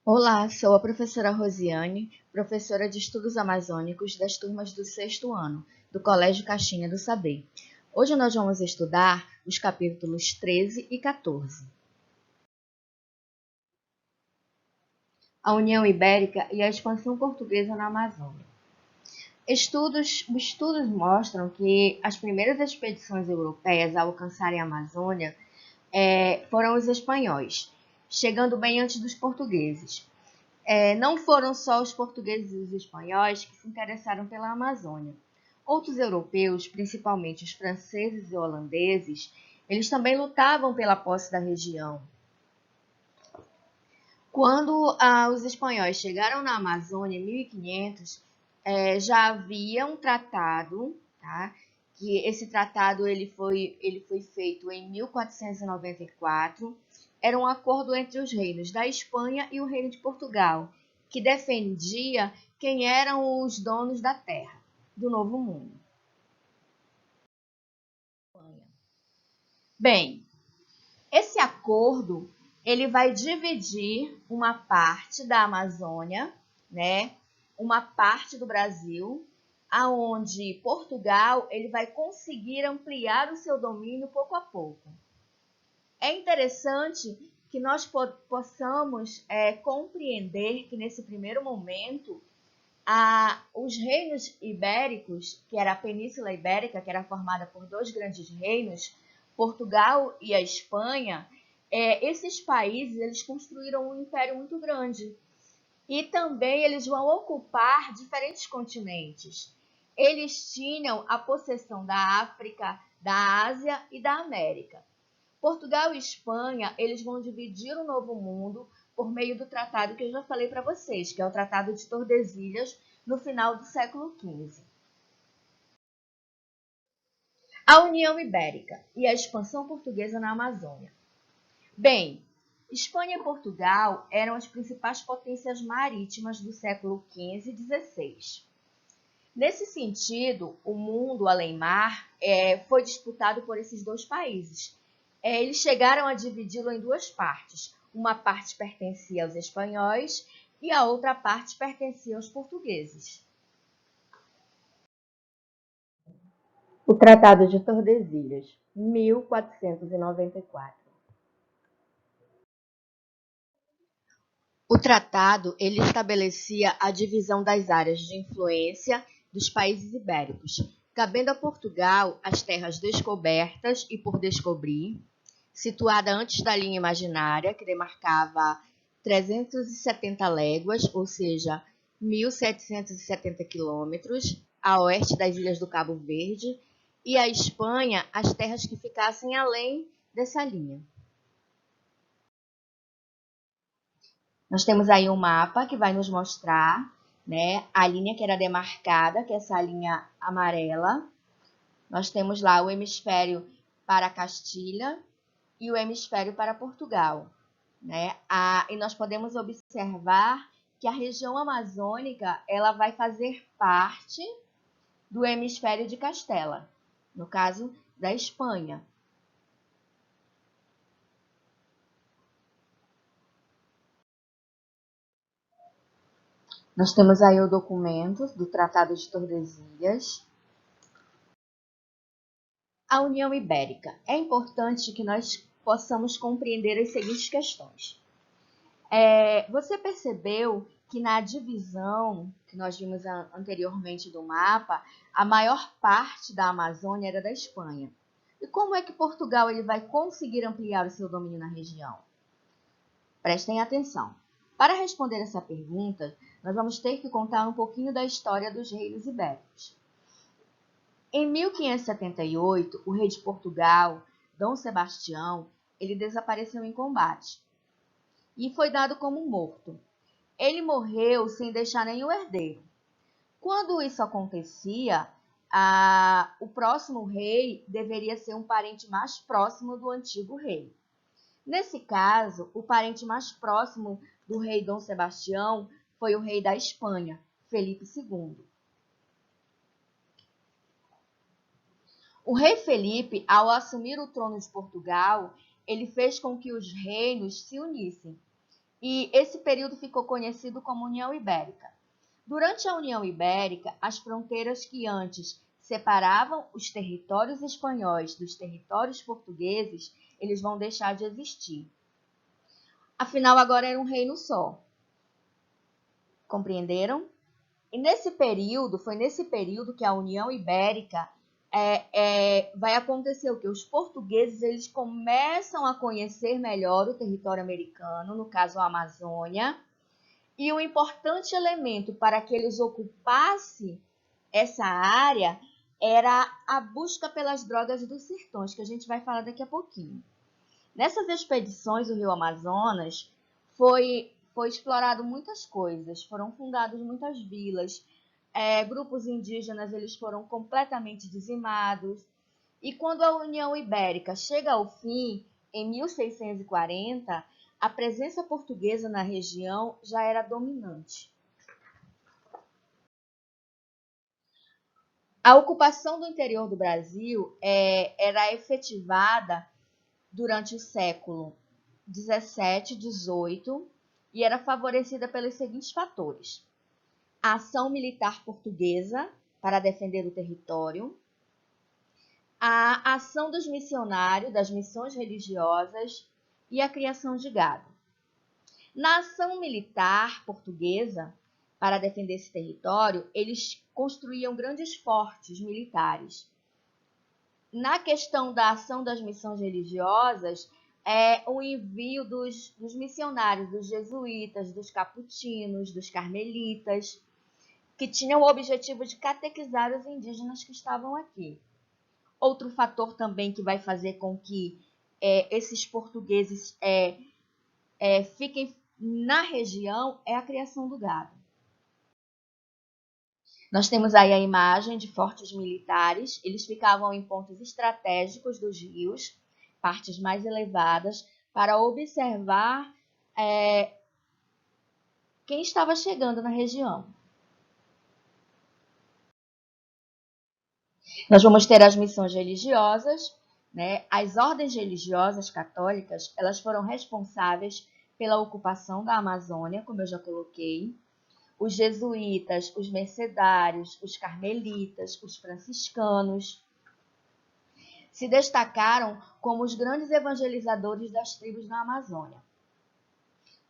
Olá, sou a professora Rosiane, professora de Estudos Amazônicos das turmas do 6º ano, do Colégio Caixinha do Saber. Hoje nós vamos estudar os capítulos 13 e 14. A União Ibérica e a expansão portuguesa na Amazônia. Estudos mostram que as primeiras expedições europeias a alcançarem a Amazônia foram os espanhóis, chegando bem antes dos portugueses. Não foram só os portugueses e os espanhóis que se interessaram pela Amazônia. Outros europeus, principalmente os franceses e holandeses, eles também lutavam pela posse da região. Quando os espanhóis chegaram na Amazônia em 1500, já havia um tratado, tá? Que esse tratado ele foi feito em 1494. Era um acordo entre os reinos da Espanha e o reino de Portugal, que defendia quem eram os donos da terra, do Novo Mundo. Bem, esse acordo ele vai dividir uma parte da Amazônia, né, uma parte do Brasil, aonde Portugal ele vai conseguir ampliar o seu domínio pouco a pouco. É interessante que nós possamos compreender que nesse primeiro momento os reinos ibéricos, que era a Península Ibérica, que era formada por dois grandes reinos, Portugal e a Espanha, esses países eles construíram um império muito grande. E também eles vão ocupar diferentes continentes. Eles tinham a possessão da África, da Ásia e da América. Portugal e Espanha, eles vão dividir o Novo Mundo por meio do tratado que eu já falei para vocês, que é o Tratado de Tordesilhas, no final do século XV. A União Ibérica e a expansão portuguesa na Amazônia. Bem, Espanha e Portugal eram as principais potências marítimas do século XV e XVI. Nesse sentido, o mundo além-mar foi disputado por esses dois países. Eles chegaram a dividi-lo em duas partes. Uma parte pertencia aos espanhóis e a outra parte pertencia aos portugueses. O Tratado de Tordesilhas, 1494. O tratado ele estabelecia a divisão das áreas de influência dos países ibéricos, cabendo a Portugal as terras descobertas e por descobrir, situada antes da linha imaginária, que demarcava 370 léguas, ou seja, 1.770 quilômetros, a oeste das ilhas do Cabo Verde, e a Espanha as terras que ficassem além dessa linha. Nós temos aí um mapa que vai nos mostrar, né, a linha que era demarcada, que é essa linha amarela. Nós temos lá o hemisfério para Castilha e o hemisfério para Portugal, né? E nós podemos observar que a região amazônica ela vai fazer parte do hemisfério de Castela, no caso da Espanha. Nós temos aí o documento do Tratado de Tordesilhas. A União Ibérica. É importante que nós possamos compreender as seguintes questões. Você percebeu que na divisão que nós vimos anteriormente do mapa, a maior parte da Amazônia era da Espanha. E como é que Portugal ele vai conseguir ampliar o seu domínio na região? Prestem atenção. Para responder essa pergunta, nós vamos ter que contar um pouquinho da história dos reinos ibéricos. Em 1578, o rei de Portugal, Dom Sebastião, ele desapareceu em combate e foi dado como morto. Ele morreu sem deixar nenhum herdeiro. Quando isso acontecia, o próximo rei deveria ser um parente mais próximo do antigo rei. Nesse caso, o parente mais próximo do rei Dom Sebastião foi o rei da Espanha, Felipe II. O rei Felipe, ao assumir o trono de Portugal, ele fez com que os reinos se unissem. e esse período ficou conhecido como União Ibérica. Durante a União Ibérica, as fronteiras que antes separavam os territórios espanhóis dos territórios portugueses, eles vão deixar de existir. Afinal, agora era um reino só. Compreenderam? E foi nesse período que a União Ibérica vai acontecer o que? Os portugueses eles começam a conhecer melhor o território americano, no caso a Amazônia, e um importante elemento para que eles ocupassem essa área era a busca pelas drogas dos sertões, que a gente vai falar daqui a pouquinho. Nessas expedições do Rio Amazonas, foi explorado muitas coisas, foram fundadas muitas vilas, grupos indígenas eles foram completamente dizimados, e quando a União Ibérica chega ao fim, em 1640, a presença portuguesa na região já era dominante. A ocupação do interior do Brasil era efetivada durante o século 17, 18 e era favorecida pelos seguintes fatores: a ação militar portuguesa para defender o território, a ação dos missionários, das missões religiosas e a criação de gado. Na ação militar portuguesa, para defender esse território, eles construíam grandes fortes militares. Na questão da ação das missões religiosas, o envio dos missionários, dos jesuítas, dos capuchinos, dos carmelitas, que tinham o objetivo de catequizar os indígenas que estavam aqui. Outro fator também que vai fazer com que esses portugueses fiquem na região é a criação do gado. Nós temos aí a imagem de fortes militares, eles ficavam em pontos estratégicos dos rios, partes mais elevadas, para observar quem estava chegando na região. Nós vamos ter as missões religiosas, né? As ordens religiosas católicas, elas foram responsáveis pela ocupação da Amazônia, como eu já coloquei. Os jesuítas, os mercedários, os carmelitas, os franciscanos se destacaram como os grandes evangelizadores das tribos da Amazônia.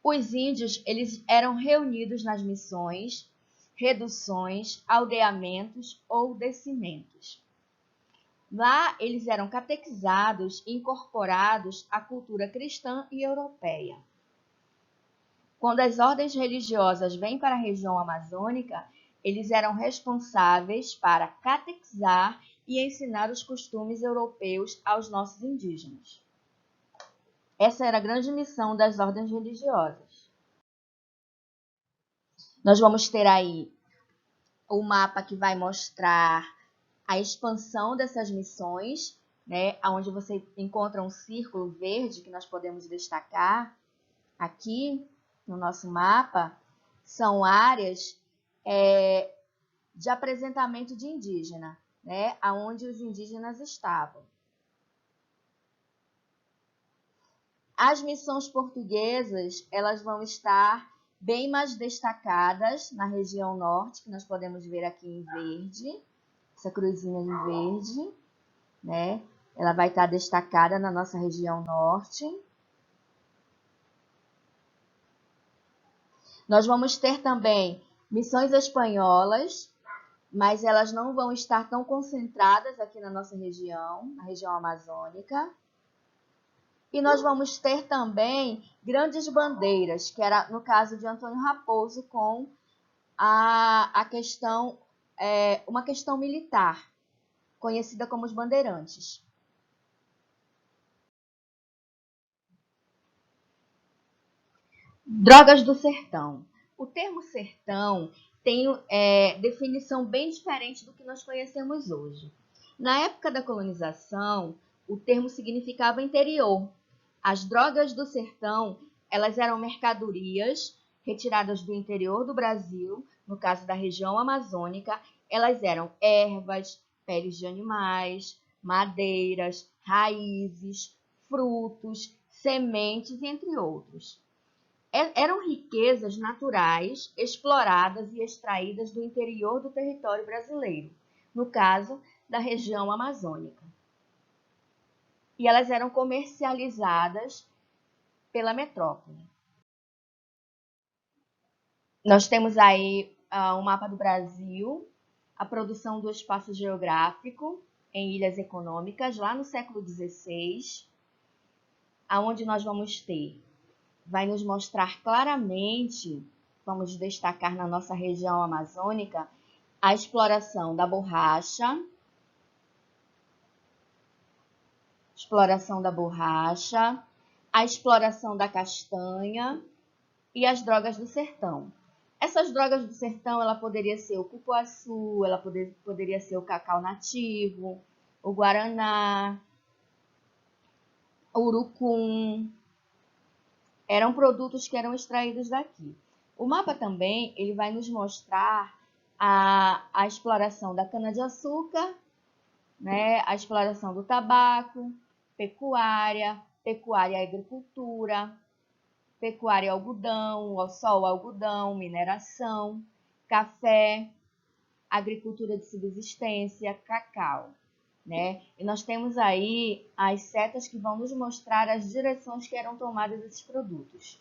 Os índios, eles eram reunidos nas missões, reduções, aldeamentos ou descimentos. Lá, eles eram catequizados e incorporados à cultura cristã e europeia. Quando as ordens religiosas vêm para a região amazônica, eles eram responsáveis para catequizar e ensinar os costumes europeus aos nossos indígenas. Essa era a grande missão das ordens religiosas. Nós vamos ter aí o mapa que vai mostrar a expansão dessas missões, né, onde você encontra um círculo verde que nós podemos destacar aqui no nosso mapa, são áreas de apresentamento de indígena, né, onde os indígenas estavam. As missões portuguesas, elas vão estar bem mais destacadas na região norte, que nós podemos ver aqui em verde, essa cruzinha em verde, né? Ela vai estar destacada na nossa região norte. Nós vamos ter também missões espanholas, mas elas não vão estar tão concentradas aqui na nossa região, na região amazônica. E nós vamos ter também grandes bandeiras, que era no caso de Antônio Raposo com a questão, uma questão militar, conhecida como os bandeirantes. Drogas do sertão. O termo sertão tem definição bem diferente do que nós conhecemos hoje. Na época da colonização, o termo significava interior. As drogas do sertão, elas eram mercadorias retiradas do interior do Brasil, no caso da região amazônica. Elas eram ervas, peles de animais, madeiras, raízes, frutos, sementes, entre outros. eram riquezas naturais exploradas e extraídas do interior do território brasileiro, no caso da região amazônica. E elas eram comercializadas pela metrópole. Nós temos aí um mapa do Brasil, a produção do espaço geográfico em ilhas econômicas, lá no século XVI, aonde nós vamos ter, vai nos mostrar claramente, vamos destacar na nossa região amazônica, a exploração da borracha, a exploração da castanha e as drogas do sertão. Essas drogas do sertão, ela poderia ser o cupuaçu, ela poderia ser o cacau nativo, o guaraná, o urucum. Eram produtos que eram extraídos daqui. O mapa também ele vai nos mostrar a exploração da cana-de-açúcar, né, a exploração do tabaco, pecuária e agricultura, pecuária e algodão, só o algodão, mineração, café, agricultura de subsistência, cacau. Né? E nós temos aí as setas que vão nos mostrar as direções que eram tomadas desses produtos.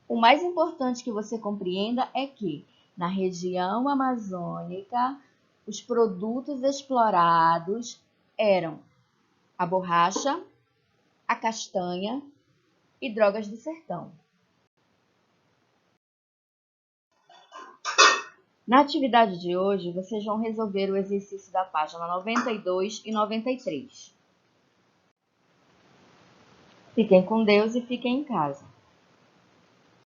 O mais importante que você compreenda é que, na região amazônica, os produtos explorados eram a borracha, a castanha e drogas do sertão. Na atividade de hoje, vocês vão resolver o exercício da página 92 e 93. Fiquem com Deus e fiquem em casa.